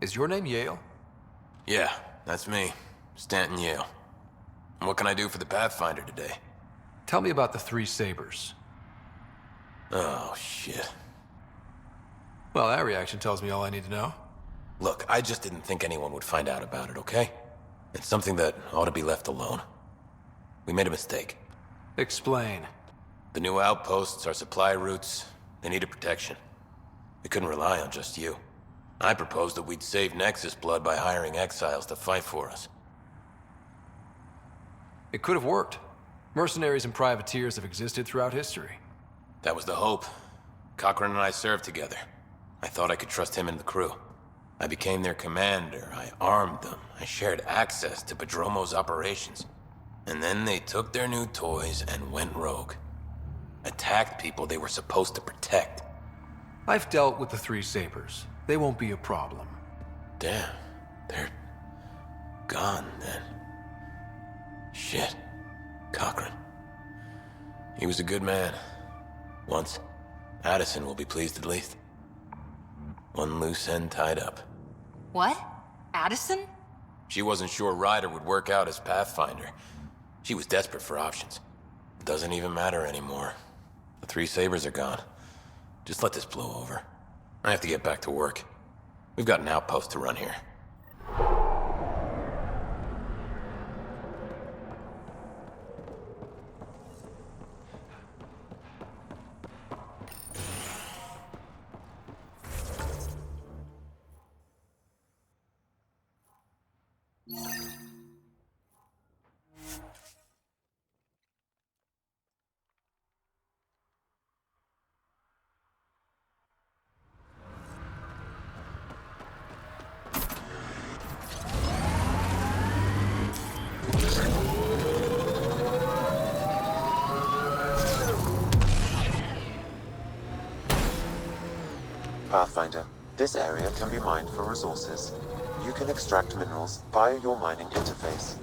Is your name Yale? Yeah, that's me. Stanton Yale. And what can I do for the Pathfinder today? Tell me about the three sabers. Oh, shit. Well, that reaction tells me all I need to know. Look, I just didn't think anyone would find out about it, okay? It's something that ought to be left alone. We made a mistake. Explain. The new outposts, our supply routes, they needed protection. We couldn't rely on just you. I proposed that we'd save Nexus blood by hiring exiles to fight for us. It could have worked. Mercenaries and privateers have existed throughout history. That was the hope. Cochran and I served together. I thought I could trust him and the crew. I became their commander, I armed them, I shared access to Padromo's operations. And then they took their new toys and went rogue. Attacked people they were supposed to protect. I've dealt with the three sabers. They won't be a problem. Damn, they're gone then. Shit, Cochran. He was a good man. Once. Addison will be pleased at least. One loose end tied up. What? Addison? She wasn't sure Ryder would work out as Pathfinder. She was desperate for options. It doesn't even matter anymore. The three sabers are gone. Just let this blow over. I have to get back to work. We've got an outpost to run here. Pathfinder, this area can be mined for resources. You can extract minerals via your mining interface.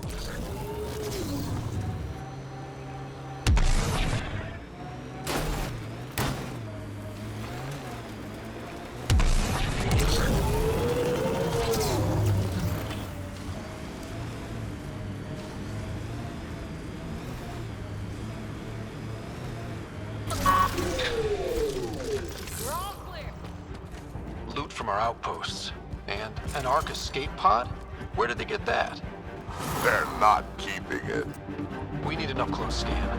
Loot from our outposts. And an Ark escape pod? Where did they get that? They're not keeping it. We need an up-close scan.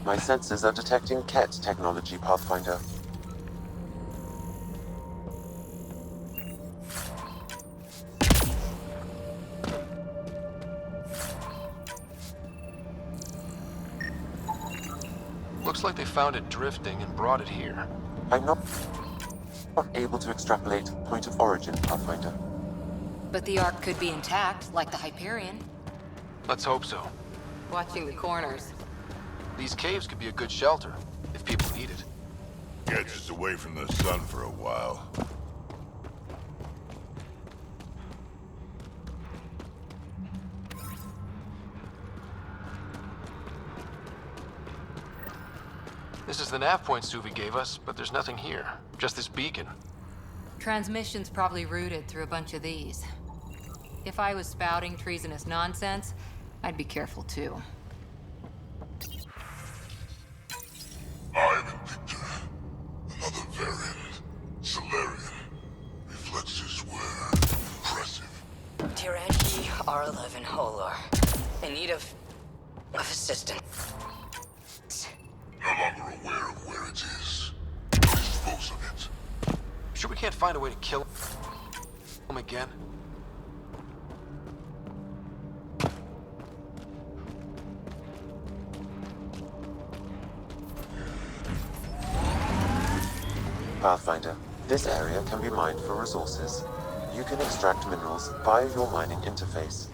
My sensors are detecting KET technology, Pathfinder. Looks like they found it drifting and brought it here. I'm not able to extrapolate point of origin, Pathfinder. But the Ark could be intact, like the Hyperion. Let's hope so. Watching the corners. These caves could be a good shelter, if people need it. Gets us away from the sun for a while. This is the nav point Suvi gave us, but there's nothing here. Just this beacon. Transmission's probably routed through a bunch of these. If I was spouting treasonous nonsense, I'd be careful too. I'm Victor. live in Holor. In need of assistance. No longer aware of where it is. Dispose of it. Sure we can't find a way to kill him again? Pathfinder, this area can be mined for resources. You can extract minerals via your mining interface.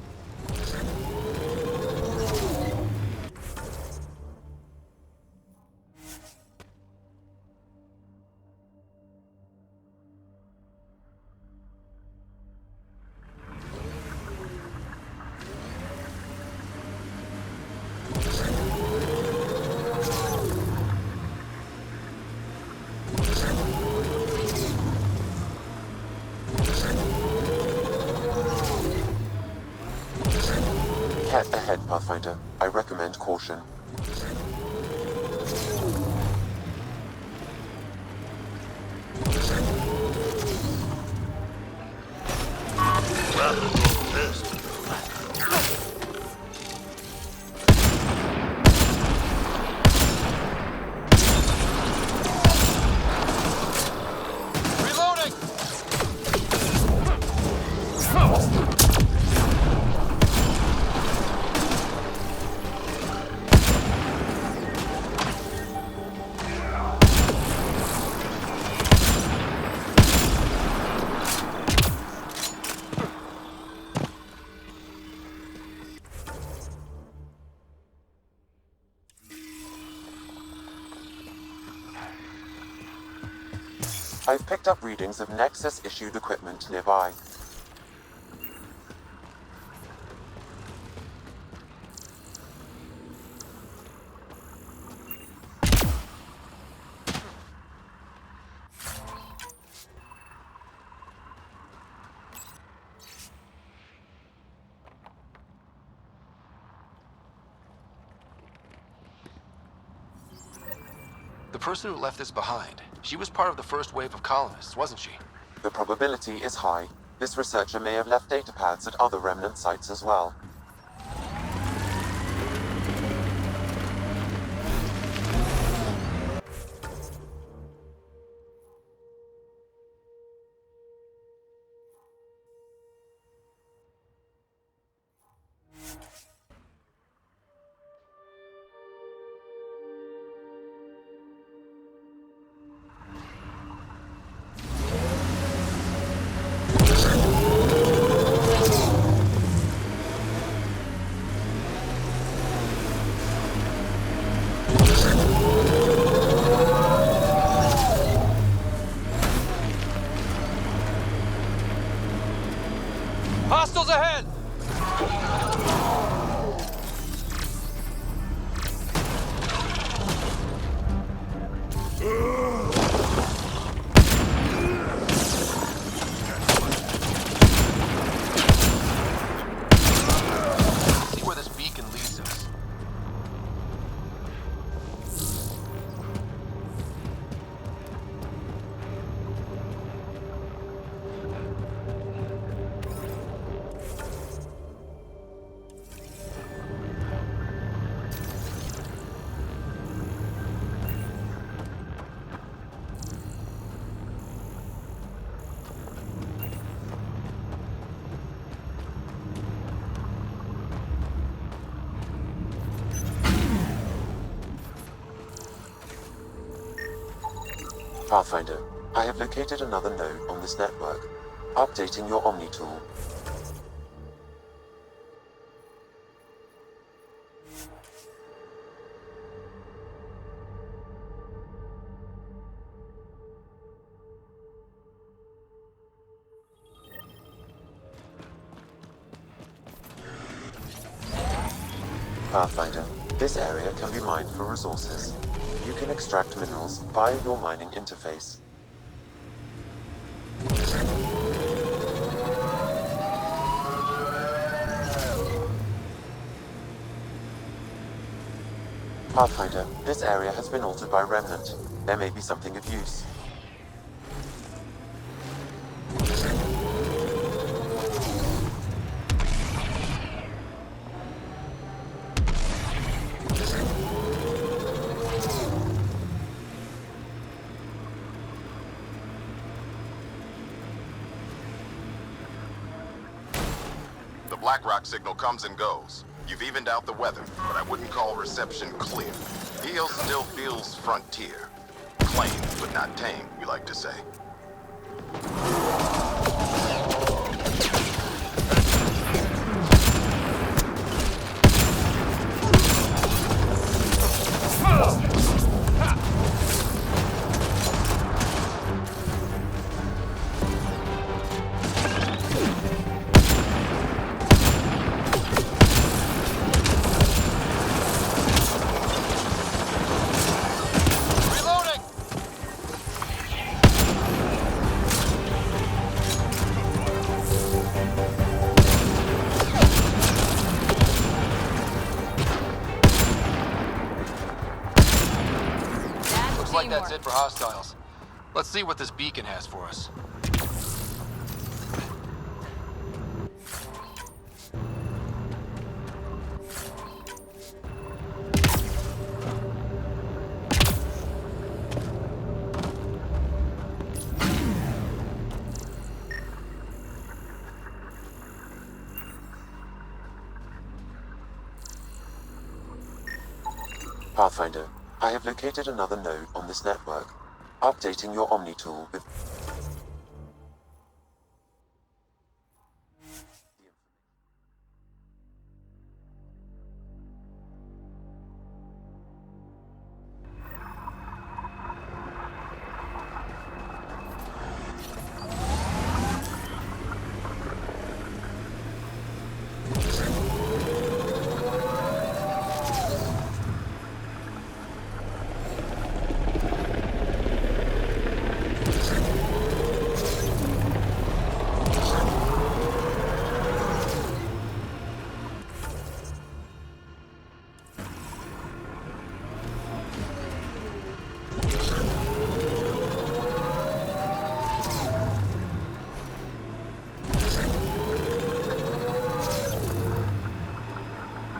Cat ahead, Pathfinder. I recommend caution. Reloading! I've picked up readings of Nexus-issued equipment nearby. The person who left this behind, she was part of the first wave of colonists, wasn't she? The probability is high. This researcher may have left datapads at other remnant sites as well. Hostiles ahead! See where this beacon leads us. Pathfinder, I have located another node on this network. Updating your Omni tool. Pathfinder, this area can be mined for resources. You can extract minerals via your mining interface. Pathfinder, this area has been altered by Remnant. There may be something of use. BlackRock signal comes and goes. You've evened out the weather, but I wouldn't call reception clear. Deal still feels frontier. Claimed, but not tamed, we like to say. That's it for hostiles. Let's see what this beacon has for us. Pathfinder, I have located another node on this network. Updating your Omni tool with...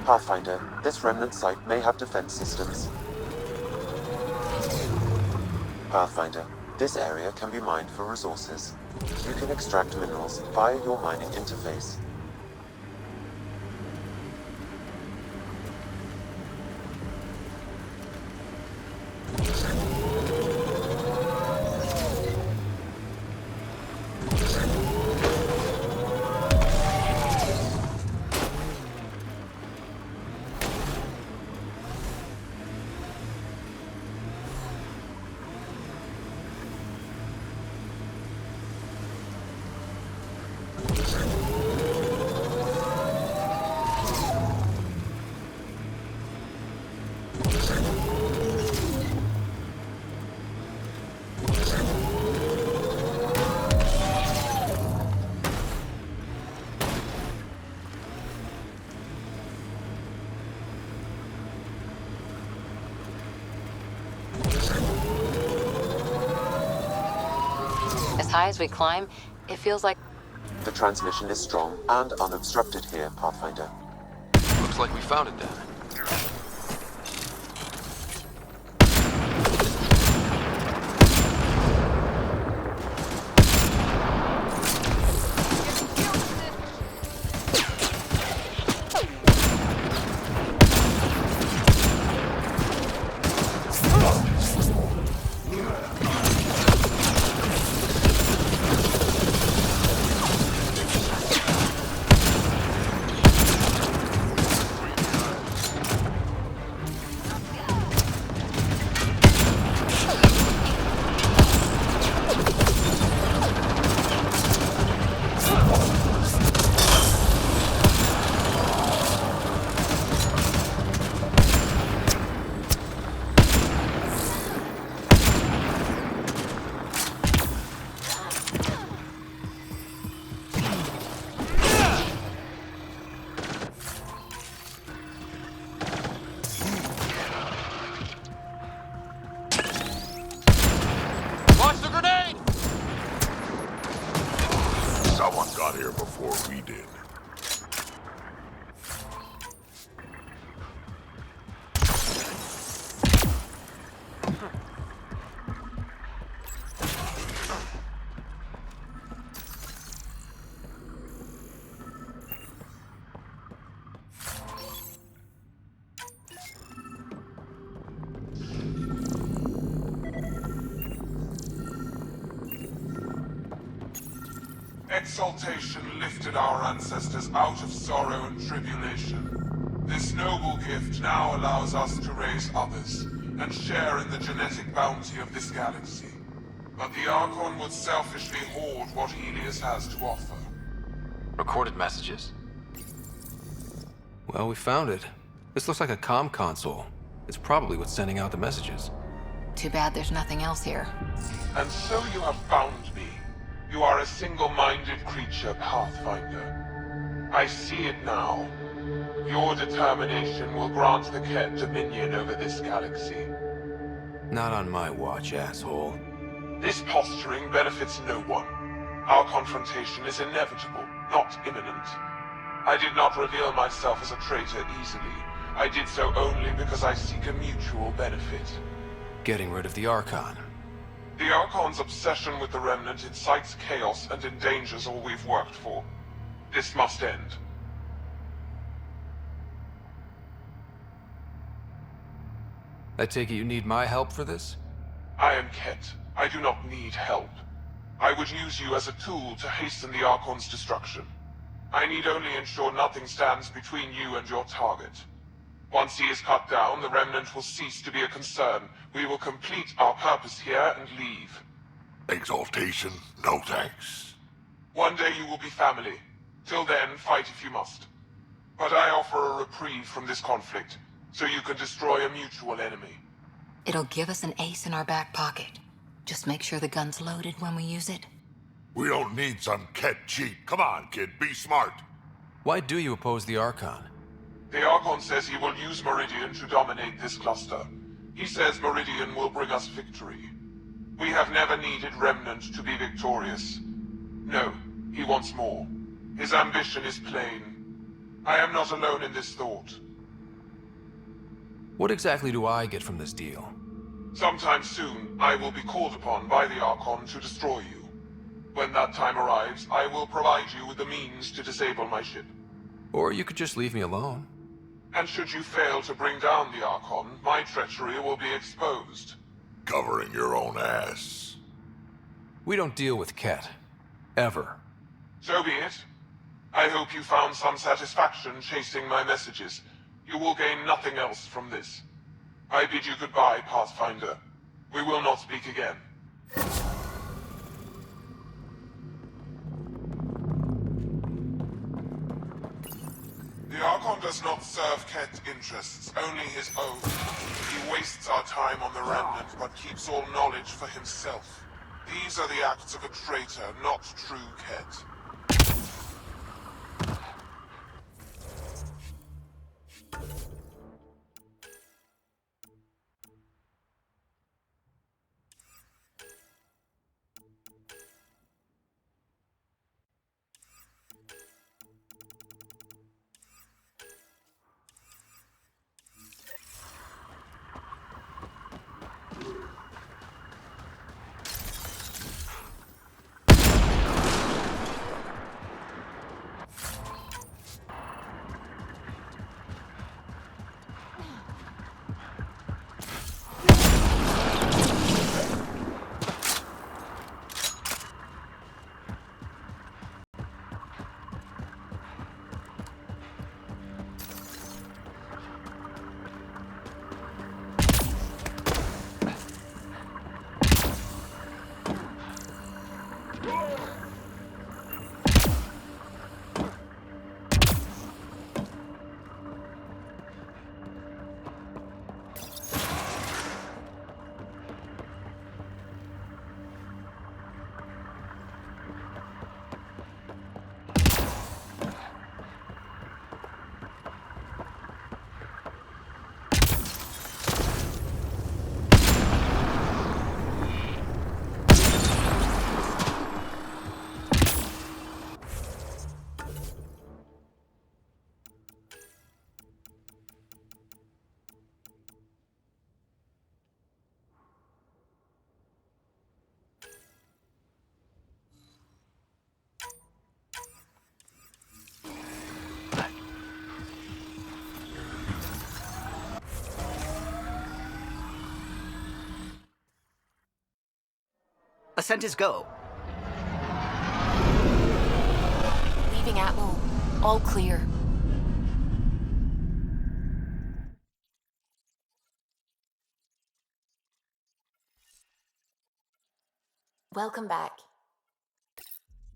Pathfinder, this remnant site may have defense systems. Pathfinder, this area can be mined for resources. You can extract minerals via your mining interface. As high as we climb, it feels like... The transmission is strong and unobstructed here, Pathfinder. Looks like we found it then. Someone got here before we did. Exaltation lifted our ancestors out of sorrow and tribulation. This noble gift now allows us to raise others, and share in the genetic bounty of this galaxy. But the Archon would selfishly hoard what Helios has to offer. Recorded messages? Well, we found it. This looks like a comm console. It's probably what's sending out the messages. Too bad there's nothing else here. And so you have found me. You are a single-minded creature, Pathfinder. I see it now. Your determination will grant the Ket dominion over this galaxy. Not on my watch, asshole. This posturing benefits no one. Our confrontation is inevitable, not imminent. I did not reveal myself as a traitor easily. I did so only because I seek a mutual benefit. Getting rid of the Archon. The Archon's obsession with the Remnant incites chaos and endangers all we've worked for. This must end. I take it you need my help for this? I am Ket. I do not need help. I would use you as a tool to hasten the Archon's destruction. I need only ensure nothing stands between you and your target. Once he is cut down, the Remnant will cease to be a concern. We will complete our purpose here and leave. Exaltation? No thanks. One day you will be family. Till then, fight if you must. But I offer a reprieve from this conflict, so you can destroy a mutual enemy. It'll give us an ace in our back pocket. Just make sure the gun's loaded when we use it. We don't need some Ket cheat. Come on, kid, be smart. Why do you oppose the Archon? The Archon says he will use Meridian to dominate this cluster. He says Meridian will bring us victory. We have never needed Remnant to be victorious. No, he wants more. His ambition is plain. I am not alone in this thought. What exactly do I get from this deal? Sometime soon, I will be called upon by the Archon to destroy you. When that time arrives, I will provide you with the means to disable my ship. Or you could just leave me alone. And should you fail to bring down the Archon, my treachery will be exposed. Covering your own ass. We don't deal with Ket. Ever. So be it. I hope you found some satisfaction chasing my messages. You will gain nothing else from this. I bid you goodbye, Pathfinder. We will not speak again. The Archon does not serve Ket interests, only his own. He wastes our time on the Remnant, but keeps all knowledge for himself. These are the acts of a traitor, not true Ket. Ascent is go. receiving Atmo. All clear. Welcome back.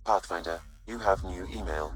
Pathfinder, you have new email.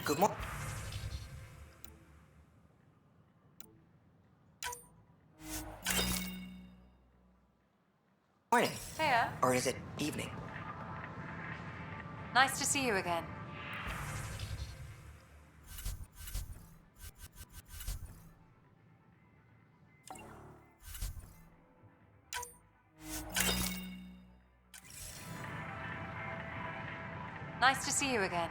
Good morning. Morning. Hiya. Or is it evening? Nice to see you again. Nice to see you again.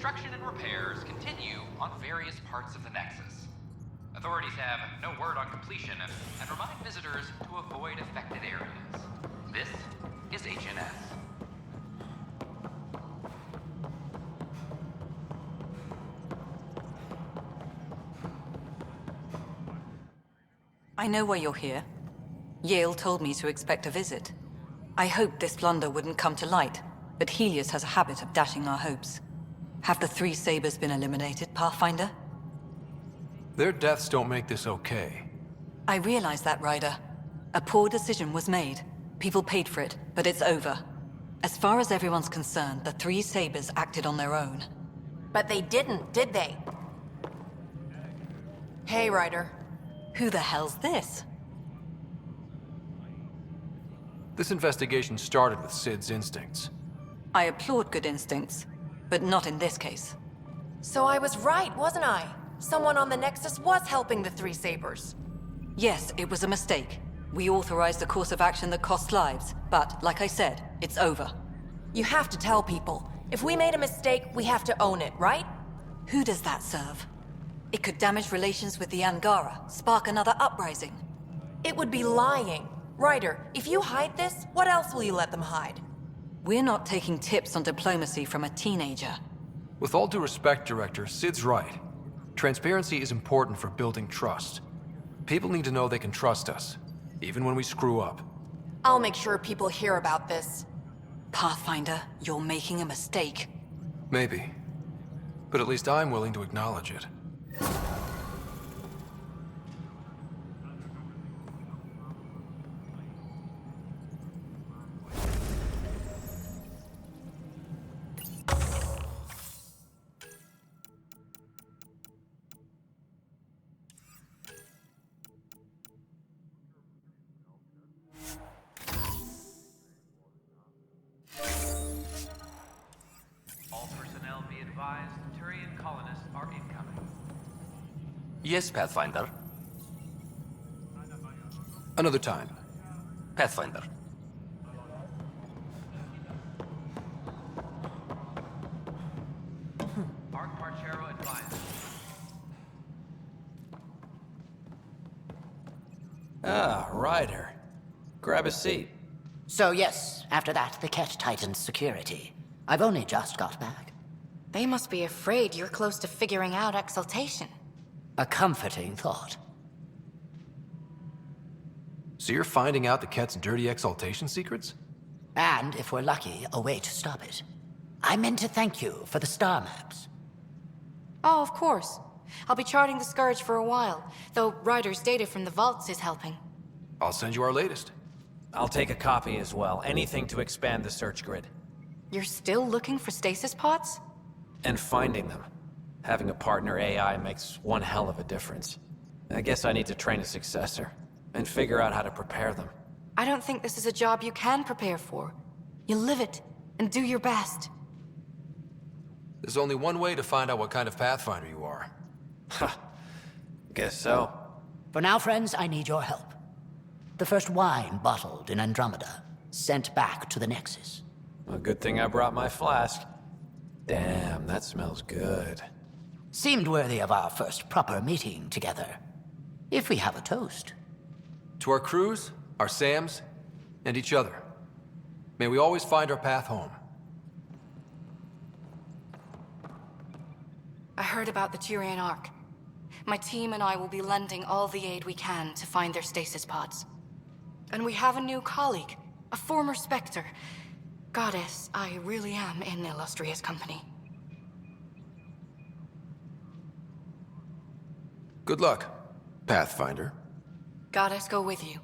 Construction and repairs continue on various parts of the Nexus. Authorities have no word on completion and remind visitors to avoid affected areas. This is HNS. I know why you're here. Yale told me to expect a visit. I hoped this blunder wouldn't come to light, but Helios has a habit of dashing our hopes. Have the three Sabers been eliminated, Pathfinder? Their deaths don't make this okay. I realize that, Ryder. A poor decision was made. People paid for it, but it's over. As far as everyone's concerned, the three Sabers acted on their own. But they didn't, did they? Hey, Ryder. Who the hell's this? This investigation started with Sid's instincts. I applaud good instincts, but not in this case. So I was right, wasn't I? Someone on the Nexus was helping the three Sabers. Yes, it was a mistake. We authorized a course of action that cost lives, but, like I said, it's over. You have to tell people. If we made a mistake, we have to own it, right? Who does that serve? It could damage relations with the Angara, spark another uprising. It would be lying. Ryder, if you hide this, what else will you let them hide? We're not taking tips on diplomacy from a teenager. With all due respect, Director, Sid's right. Transparency is important for building trust. People need to know they can trust us, even when we screw up. I'll make sure people hear about this. Pathfinder, you're making a mistake. Maybe. But at least I'm willing to acknowledge it. All personnel be advised, Turian colonists are incoming. Yes, Pathfinder. Another time. Pathfinder. Arc Marchero advised. Ah, Ryder. Grab a seat. So yes, after that, the Ket tightened security. I've only just got back. They must be afraid you're close to figuring out exaltation. A comforting thought. So you're finding out the Ket's dirty exaltation secrets? And, if we're lucky, a way to stop it. I meant to thank you for the star maps. Oh, of course. I'll be charting the Scourge for a while, though Ryder's data from the vaults is helping. I'll send you our latest. I'll take a copy as well. Anything to expand the search grid. You're still looking for stasis pods? And finding them. Having a partner AI makes one hell of a difference. I guess I need to train a successor, and figure out how to prepare them. I don't think this is a job you can prepare for. You live it, and do your best. There's only one way to find out what kind of Pathfinder you are. Ha. Guess so. For now, friends, I need your help. The first wine bottled in Andromeda, sent back to the Nexus. A good thing I brought my flask. Damn, that smells good. Seemed worthy of our first proper meeting together. If we have a toast. To our crews, our Sams, and each other. May we always find our path home. I heard about the Turian Ark. My team and I will be lending all the aid we can to find their stasis pods. And we have a new colleague, a former Spectre. Goddess, I really am in illustrious company. Good luck, Pathfinder. Goddess go with you.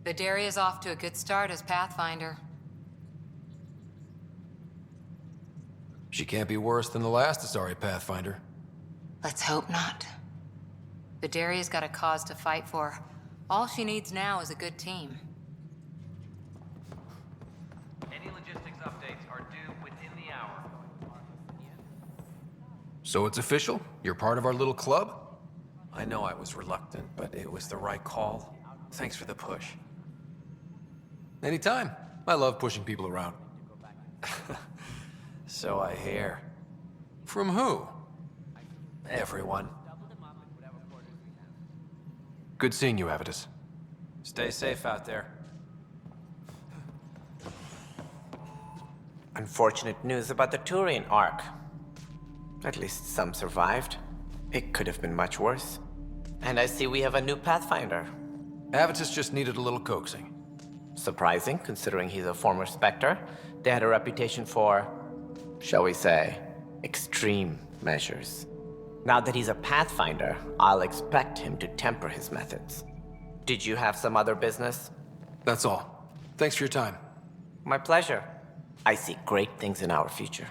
Vidaria's off to a good start as Pathfinder. She can't be worse than the last Asari Pathfinder. Let's hope not. Vidaria's got a cause to fight for. All she needs now is a good team. Any logistics updates are due within the hour. So it's official? You're part of our little club? I know I was reluctant, but it was the right call. Thanks for the push. Anytime. I love pushing people around. So I hear. From who? Everyone. Good seeing you, Avitus. Stay safe out there. Unfortunate news about the Turian Ark. At least some survived. It could have been much worse. And I see we have a new Pathfinder. Avitus just needed a little coaxing. Surprising, considering he's a former Spectre. They had a reputation for, shall we say, extreme measures. Now that he's a Pathfinder, I'll expect him to temper his methods. Did you have some other business? That's all. Thanks for your time. My pleasure. I see great things in our future.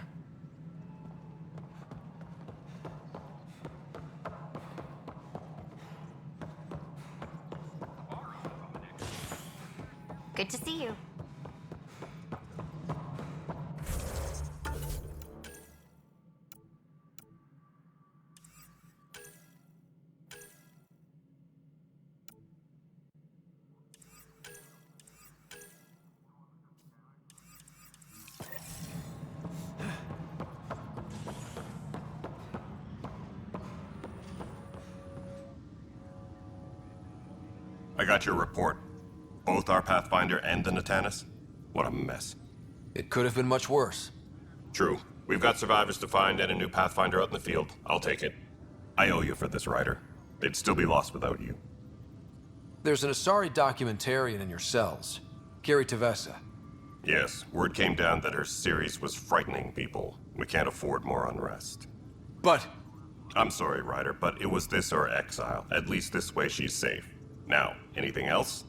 Good to see you. I got your report. Both our Pathfinder and the Natanus? What a mess. It could have been much worse. True. We've got survivors to find and a new Pathfinder out in the field. I'll take it. I owe you for this, Ryder. They'd still be lost without you. There's an Asari documentarian in your cells, Kiri Tevessa. Yes, word came down that her series was frightening people. We can't afford more unrest. But... I'm sorry, Ryder, but it was this or exile. At least this way she's safe. Now, anything else?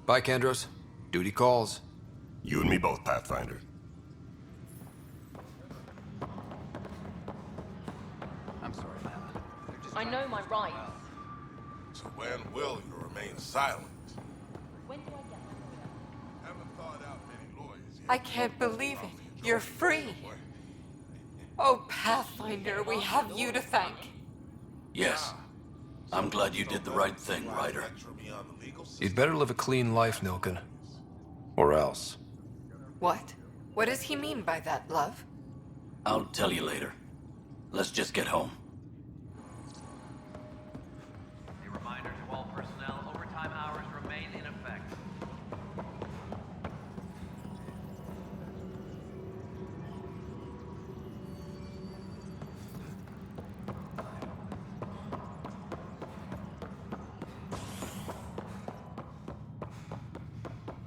Bye, Kandros. Duty calls. You and me both, Pathfinder. I'm sorry, man. I know my rights. So when will you remain silent? When do I get that? Haven't thought out many lawyers yet. I can't believe it. You're free. Oh, Pathfinder, we have you to thank. Yes. I'm glad you did the right thing, Ryder. You'd better live a clean life, Nilken. Or else. What? What does he mean by that, love? I'll tell you later. Let's just get home. A reminder to all personnel, overtime hours remain in effect.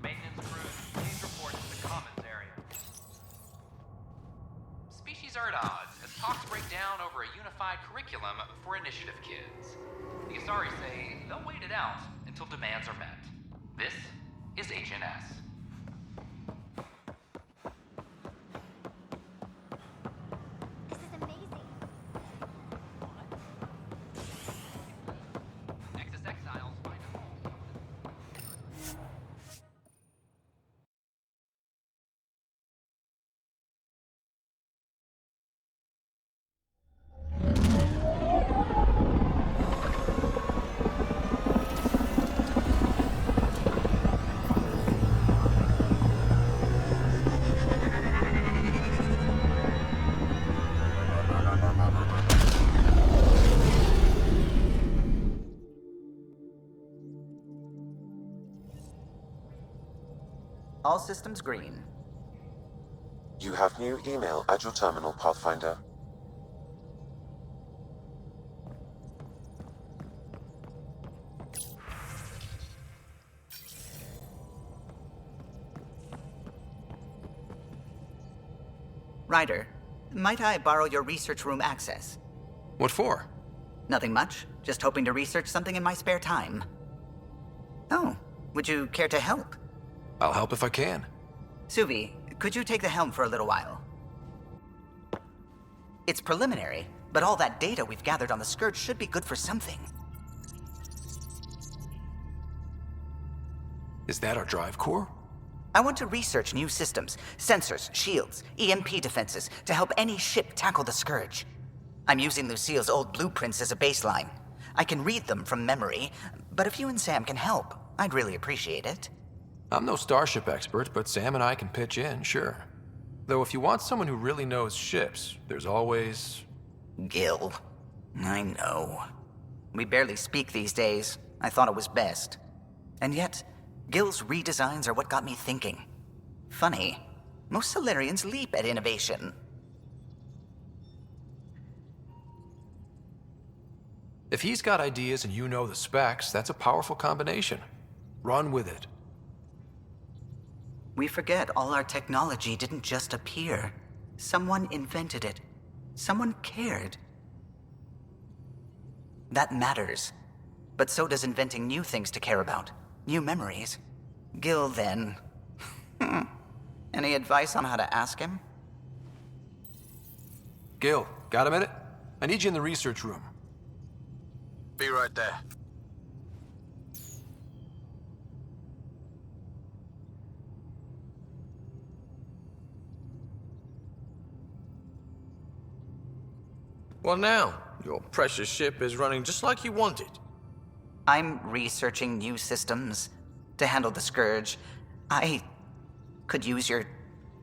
Maintenance crews, please report to the commons area. Species are at odds as talks break down over a unified curriculum for initiative kids. The Asari say they'll wait it out until demands are met. This is Agent S. This is amazing. Nexus exiles find a home. All systems green. You have new email at your terminal, Pathfinder. Ryder, might I borrow your research room access? What for? Nothing much. Just hoping to research something in my spare time. Oh, would you care to help? I'll help if I can. Suvi, could you take the helm for a little while? It's preliminary, but all that data we've gathered on the Scourge should be good for something. Is that our drive core? I want to research new systems, sensors, shields, EMP defenses, to help any ship tackle the Scourge. I'm using Lucille's old blueprints as a baseline. I can read them from memory, but if you and Sam can help, I'd really appreciate it. I'm no starship expert, but Sam and I can pitch in, sure. Though if you want someone who really knows ships, there's always... Gil. I know. We barely speak these days. I thought it was best. And yet, Gil's redesigns are what got me thinking. Funny, most Solarians leap at innovation. If he's got ideas and you know the specs, that's a powerful combination. Run with it. We forget all our technology didn't just appear. Someone invented it. Someone cared. That matters. But so does inventing new things to care about. New memories. Gil, then. Any advice on how to ask him? Gil, got a minute? I need you in the research room. Be right there. Well now, your precious ship is running just like you wanted. I'm researching new systems to handle the Scourge. I could use your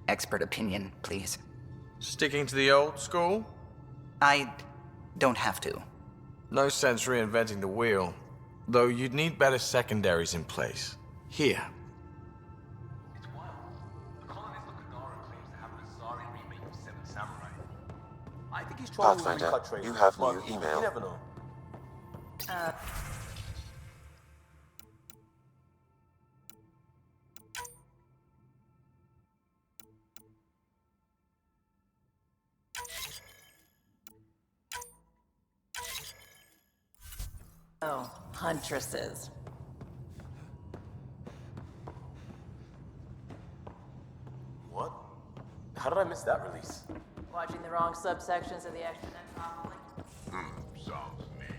expert opinion, please. Sticking to the old school? I don't have to. No sense reinventing the wheel. Though you'd need better secondaries in place. Here. It's wild. The colonist of Kadara claims to have an Asari remake of Seven Samurai. I think he's trying to Pathfinder, recut trade, you have but new you email. never know. Oh, huntresses. What? How did I miss that release? Watching the wrong subsections of the X-Men, probably. Sounds neat.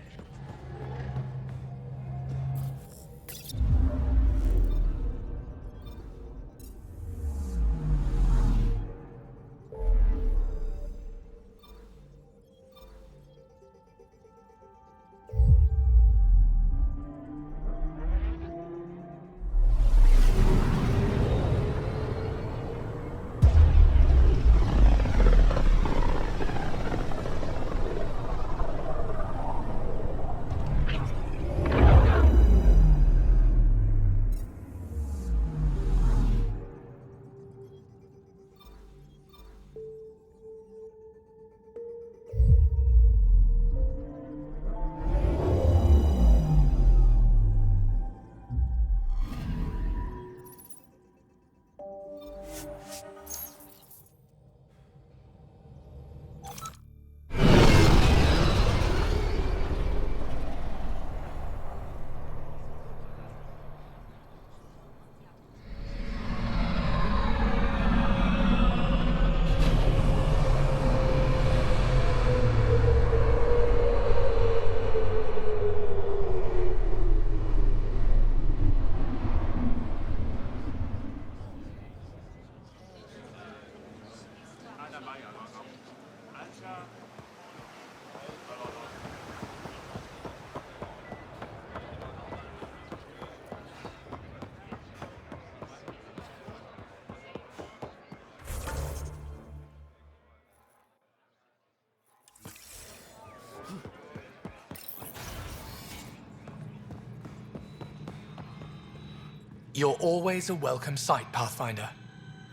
You're always a welcome sight, Pathfinder.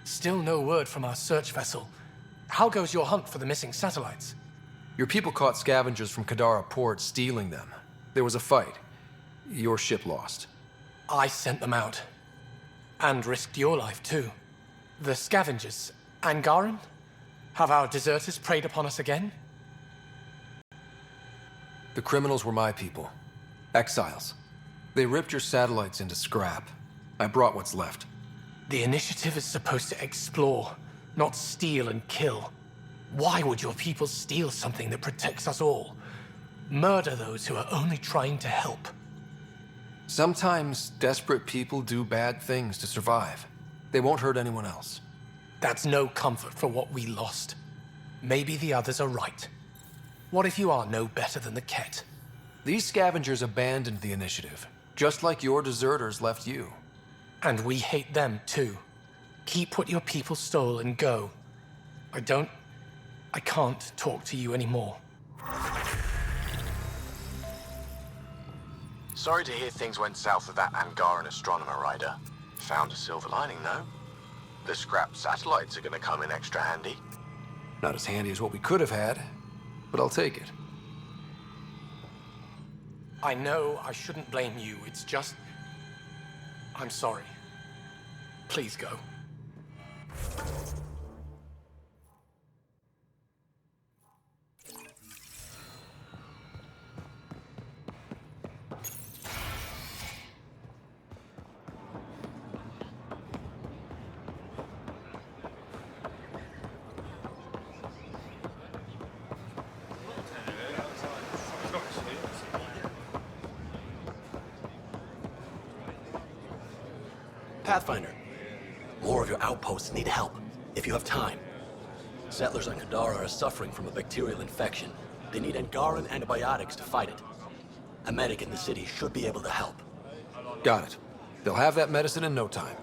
Still no word from our search vessel. How goes your hunt for the missing satellites? Your people caught scavengers from Kadara port stealing them. There was a fight. Your ship lost. I sent them out. And risked your life, too. The scavengers, Angaran? Have our deserters preyed upon us again? The criminals were my people. Exiles. They ripped your satellites into scrap. I brought what's left. The initiative is supposed to explore, not steal and kill. Why would your people steal something that protects us all? Murder those who are only trying to help. Sometimes desperate people do bad things to survive. They won't hurt anyone else. That's no comfort for what we lost. Maybe the others are right. What if you are no better than the Ket? These scavengers abandoned the initiative, just like your deserters left you. And we hate them too. Keep what your people stole and go. I can't talk to you anymore. Sorry to hear things went south with that Angaran astronomer rider. Found a silver lining, though. The scrap satellites are gonna come in extra handy. Not as handy as what we could have had, but I'll take it. I know I shouldn't blame you. It's just... I'm sorry. Please go. Pathfinder, more of your outposts need help, if you have time. Settlers on Kadara are suffering from a bacterial infection. They need Angaran antibiotics to fight it. A medic in the city should be able to help. Got it. They'll have that medicine in no time.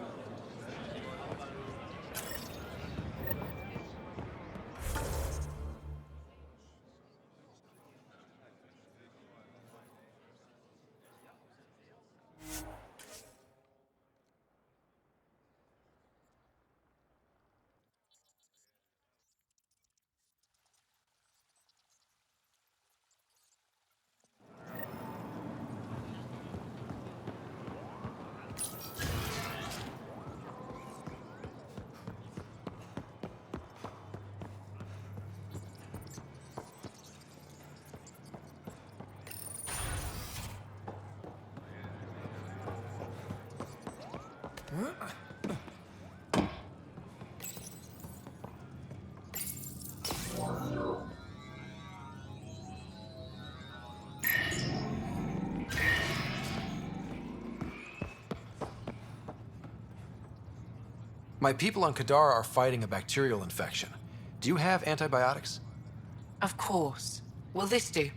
My people on Kadara are fighting a bacterial infection. Do you have antibiotics? Of course. Will this do?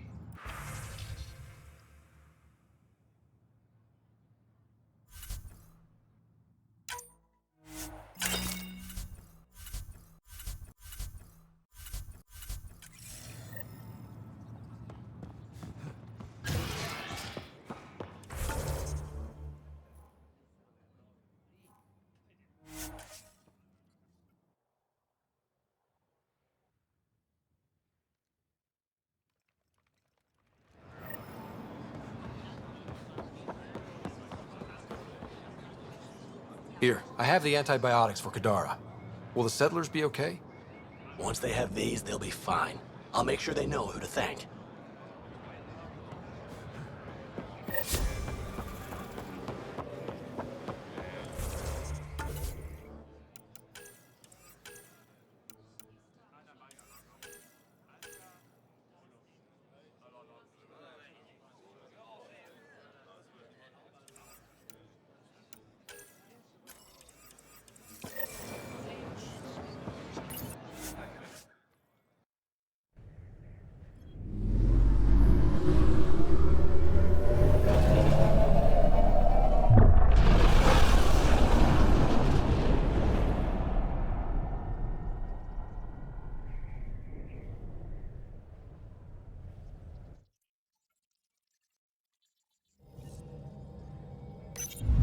Here, I have the antibiotics for Kadara. Will the settlers be okay? Once they have these, they'll be fine. I'll make sure they know who to thank.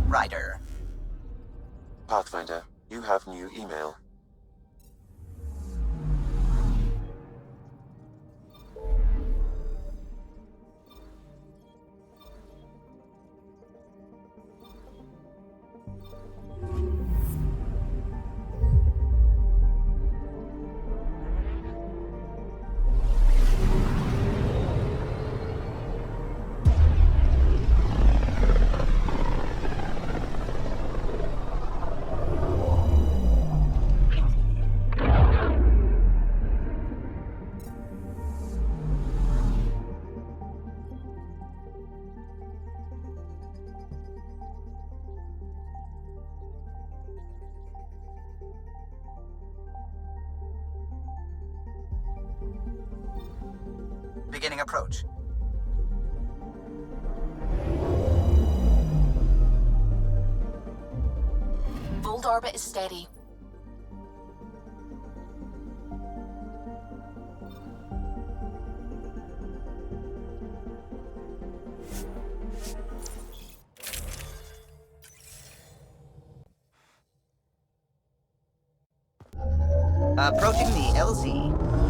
Ryder. Pathfinder, you have new email. Beginning approach. Bold orbit is steady. Approaching the LZ.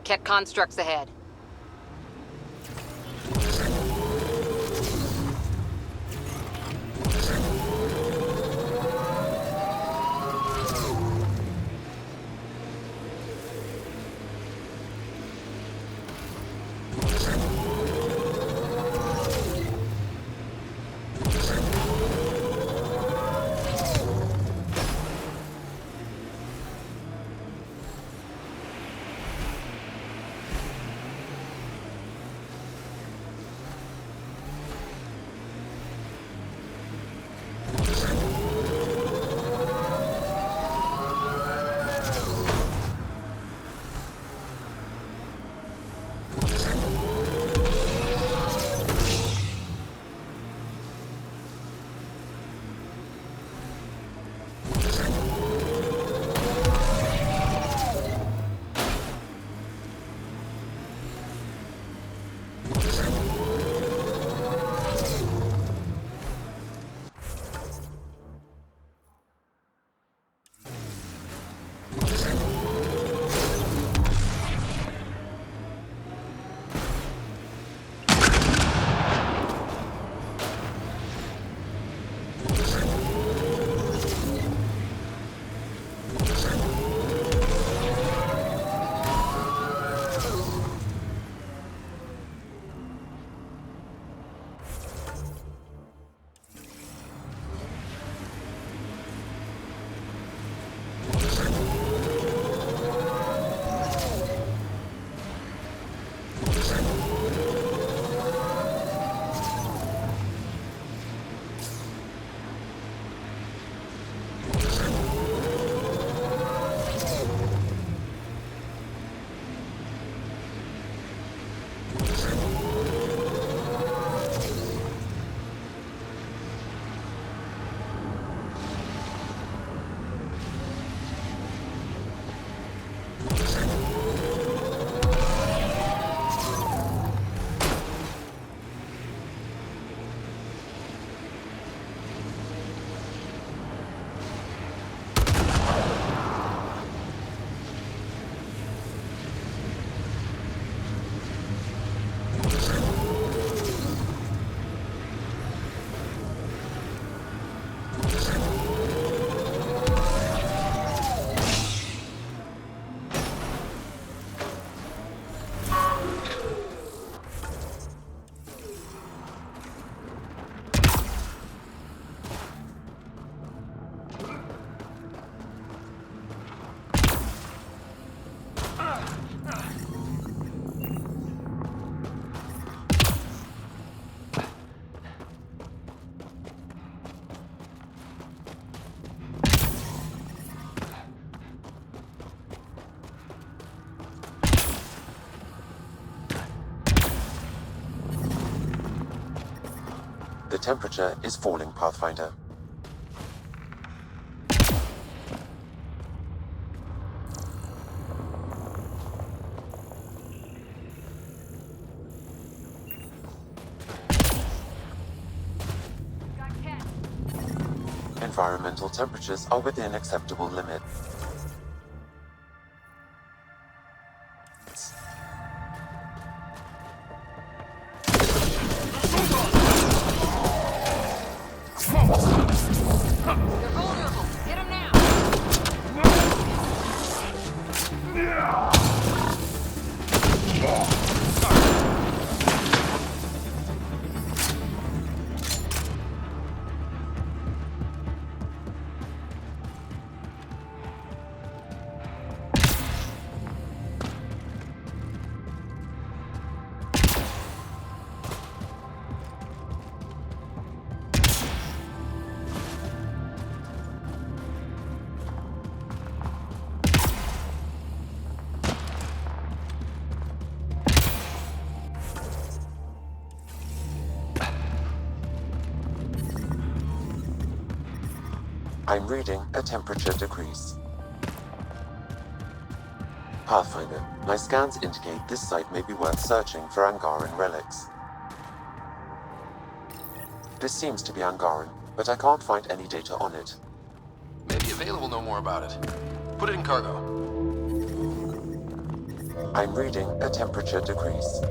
Keck constructs ahead. The temperature is falling, Pathfinder. Environmental temperatures are within acceptable limits. I'm reading a temperature decrease. Pathfinder, my scans indicate this site may be worth searching for Angaran relics. This seems to be Angaran, but I can't find any data on it. Maybe Available know more about it. Put it in cargo. I'm reading a temperature decrease.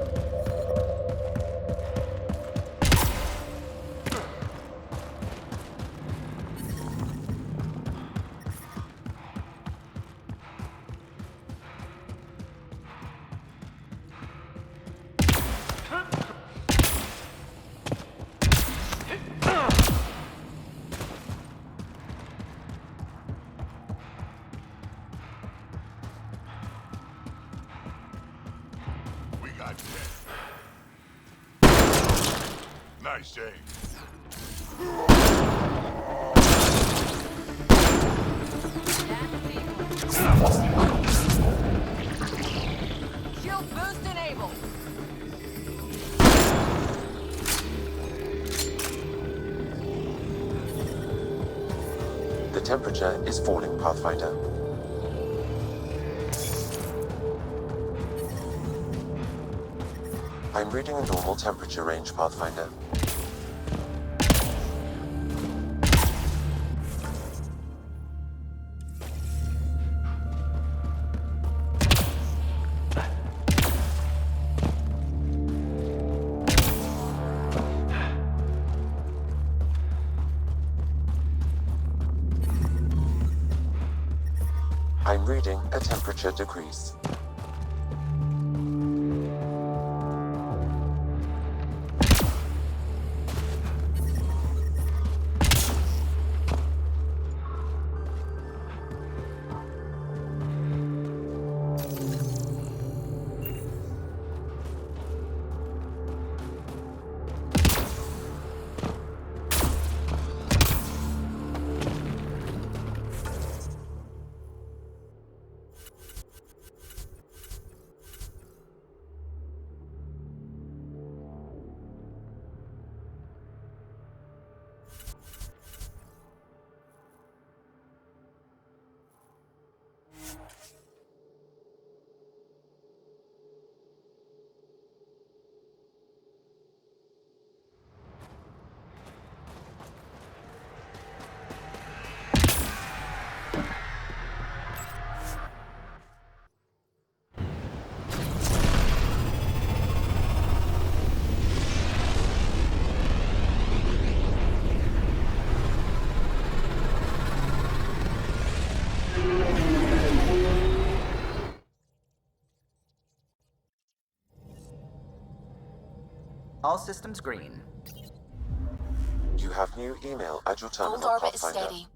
We got that. Nice aim. Shield boost enabled. The temperature is falling, Pathfinder. I'm reading a normal temperature range, Pathfinder. I'm reading a temperature decrease. All systems green. You have new email at your terminal, Old orbit is Pathfinder. steady.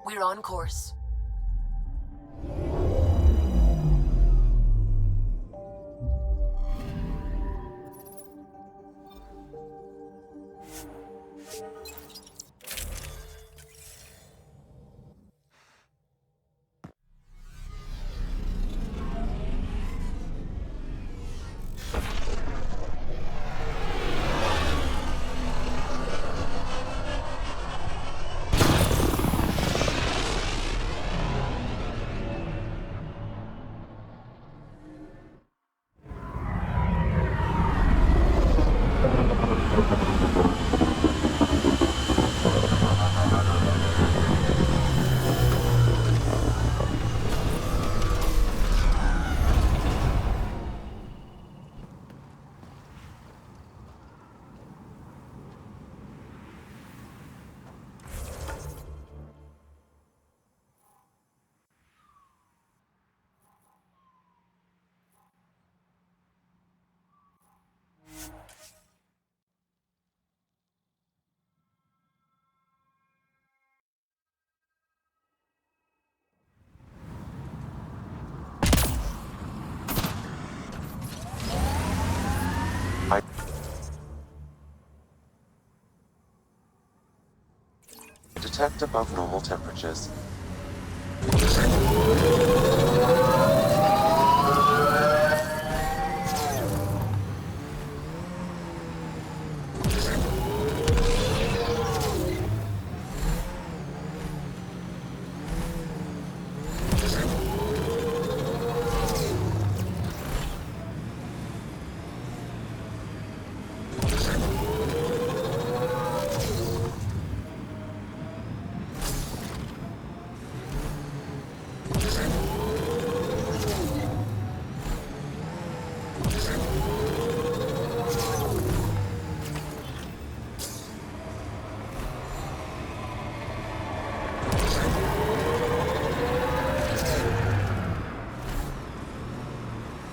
We're on course. Detect above normal temperatures.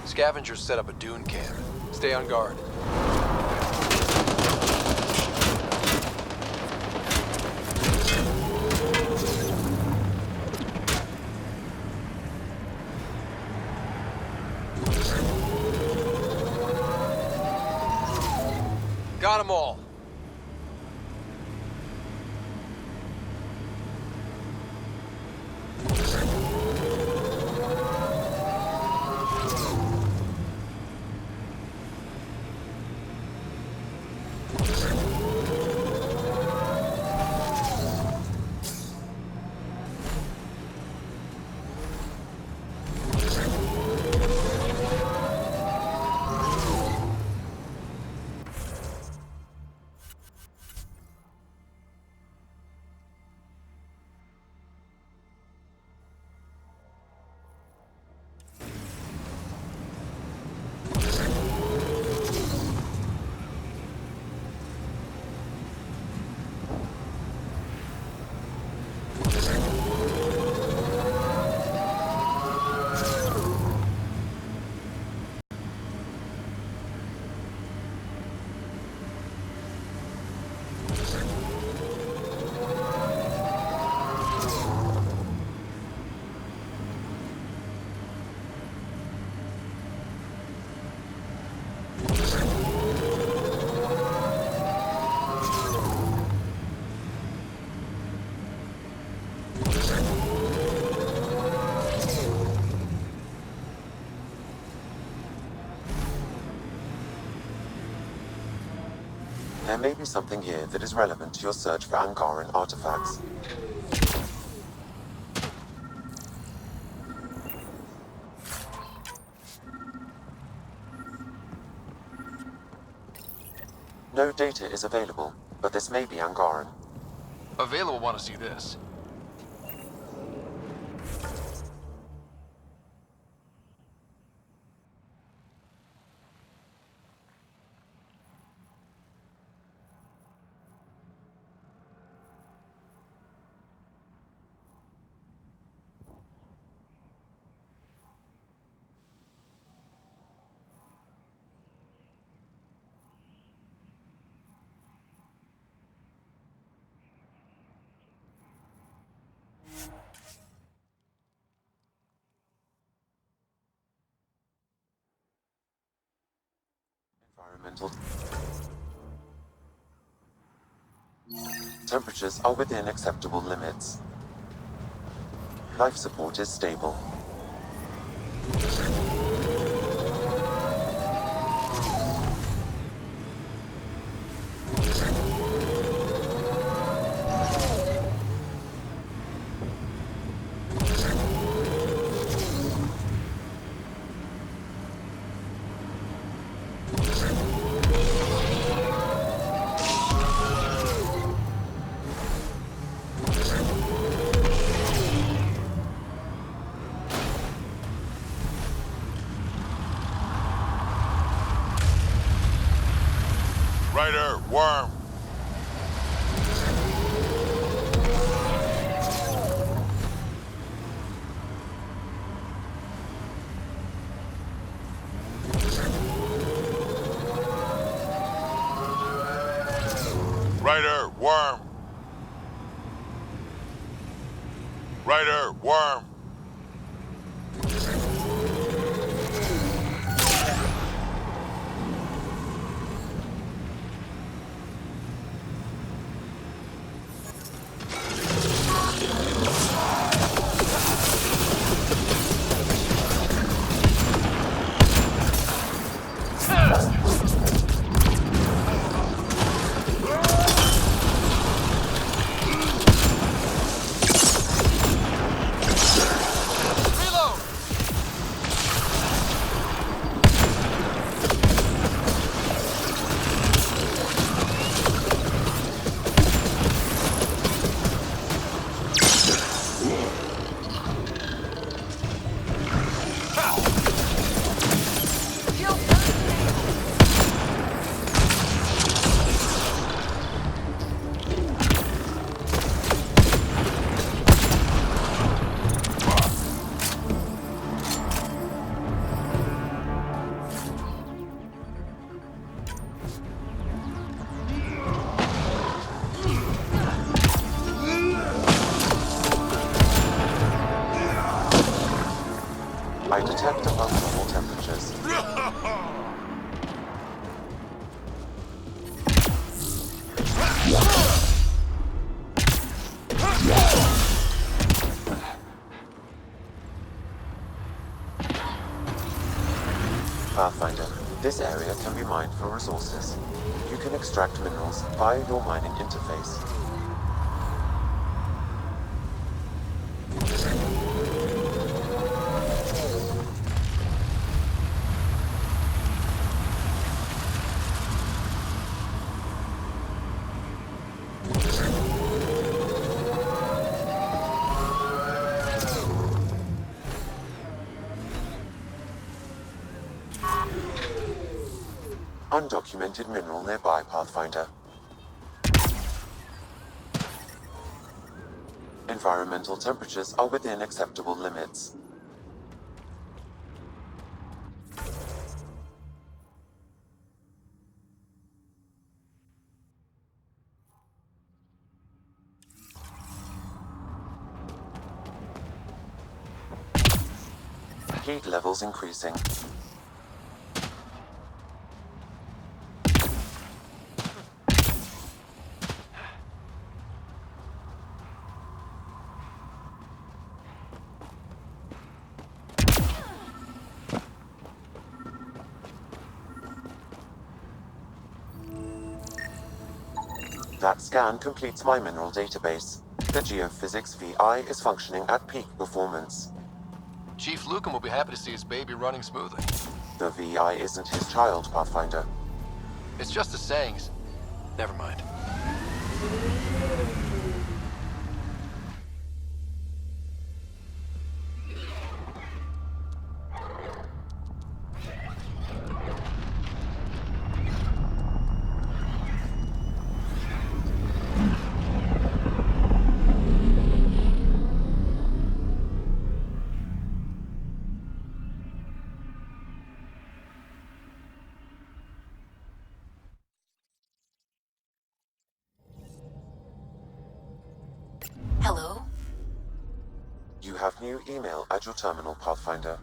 Scavengers set up a dune camp. Stay on guard. Got them all. There may be something here that is relevant to your search for Angaran artifacts. No data is available, but this may be Angaran. Available want to see this. Environmental. Temperatures are within acceptable limits. Life support is stable. Rider, worm. Rider, worm. Rider, worm. I detect above normal temperatures. Pathfinder, this area can be mined for resources. You can extract minerals via your mining interface. Undocumented mineral nearby, Pathfinder. Environmental temperatures are within acceptable limits. Heat levels increasing. That scan completes my mineral database. The geophysics VI is functioning at peak performance. Chief Lucan will be happy to see his baby running smoothly. The VI isn't his child, Pathfinder. It's just the sayings. Never mind. Hello? You have new email at your terminal, Pathfinder.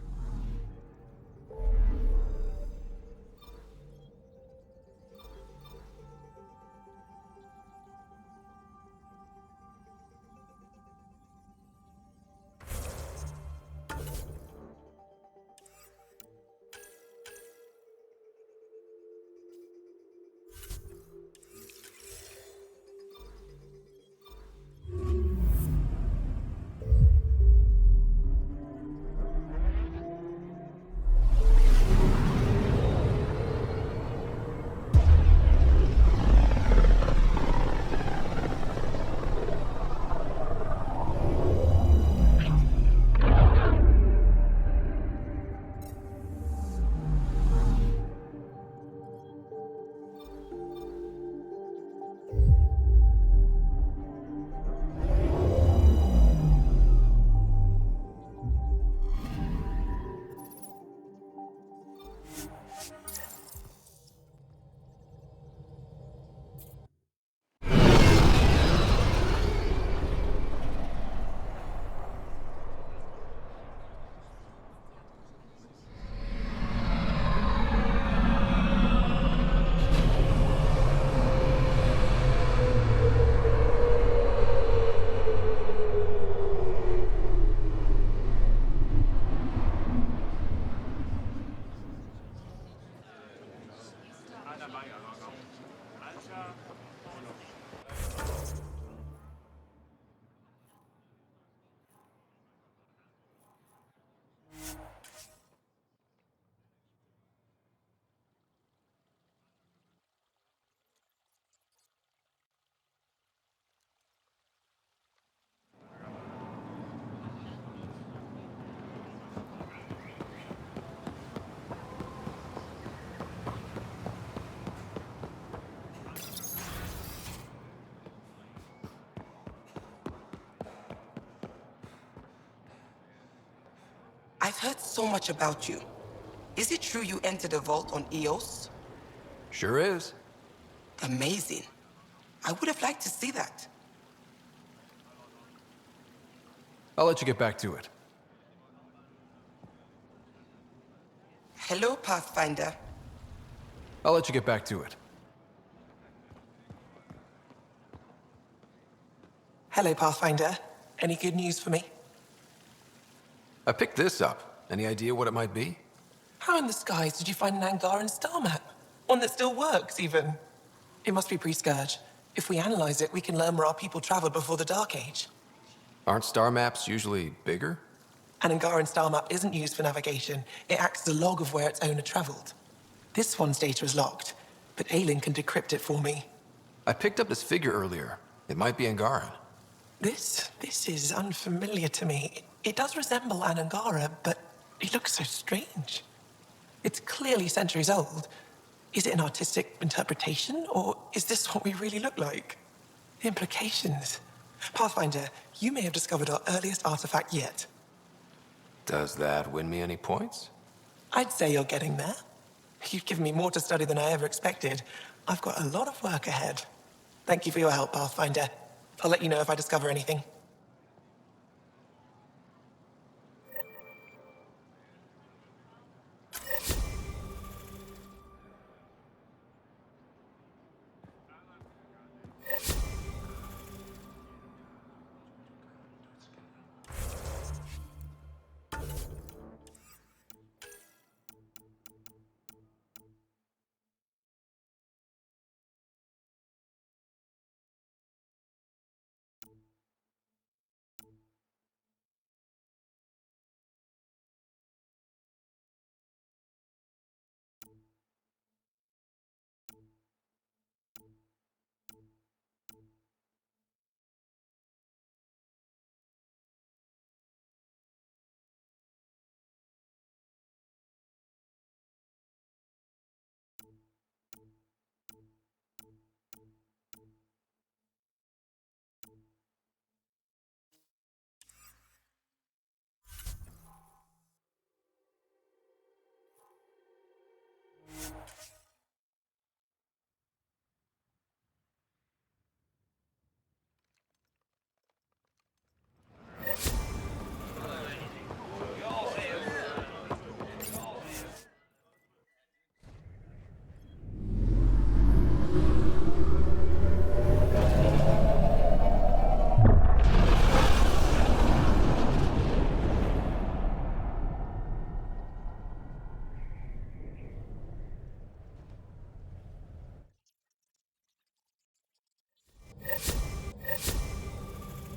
I've heard so much about you. Is it true you entered a vault on Eos? Sure is. Amazing. I would have liked to see that. I'll let you get back to it. Hello, Pathfinder. I'll let you get back to it. Hello, Pathfinder. Any good news for me? I picked this up. Any idea what it might be? How in the skies did you find an Angaran star map? One that still works, even. It must be pre-Scourge. If we analyze it, we can learn where our people traveled before the Dark Age. Aren't star maps usually bigger? An Angaran star map isn't used for navigation. It acts as a log of where its owner traveled. This one's data is locked, but Aelin can decrypt it for me. I picked up this figure earlier. It might be Angaran. This is unfamiliar to me. It does resemble an Angara, but it looks so strange. It's clearly centuries old. Is it an artistic interpretation, or is this what we really look like? The implications. Pathfinder, you may have discovered our earliest artifact yet. Does that win me any points? I'd say you're getting there. You've given me more to study than I ever expected. I've got a lot of work ahead. Thank you for your help, Pathfinder. I'll let you know if I discover anything.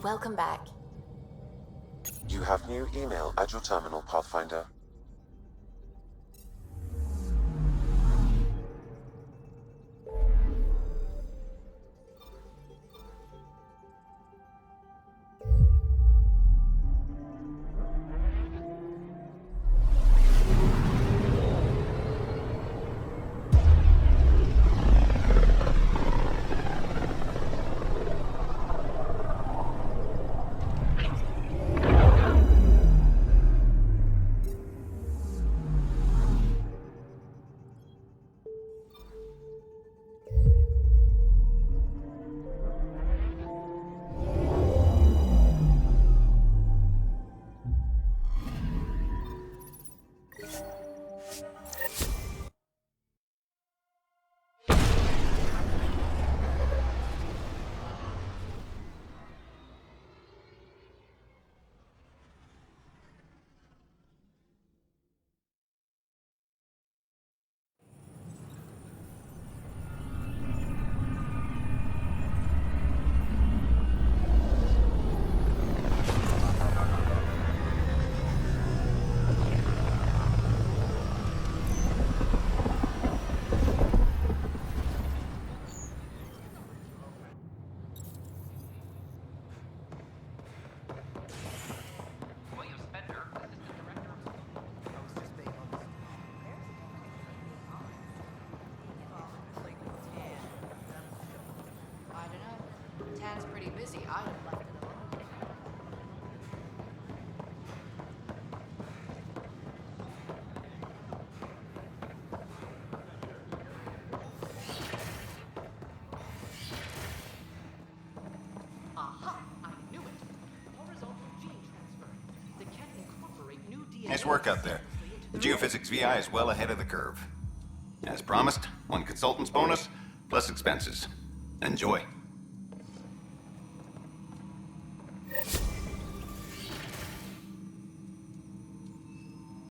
Welcome back. You have new email at your terminal, Pathfinder. Tan's pretty busy. I'd have left it alone. Aha! I knew it. Horizontal gene transfer. They can incorporate new DNA. Nice work out there. The Geophysics VI is well ahead of the curve. As promised, 1 consultant's bonus, plus expenses. Enjoy.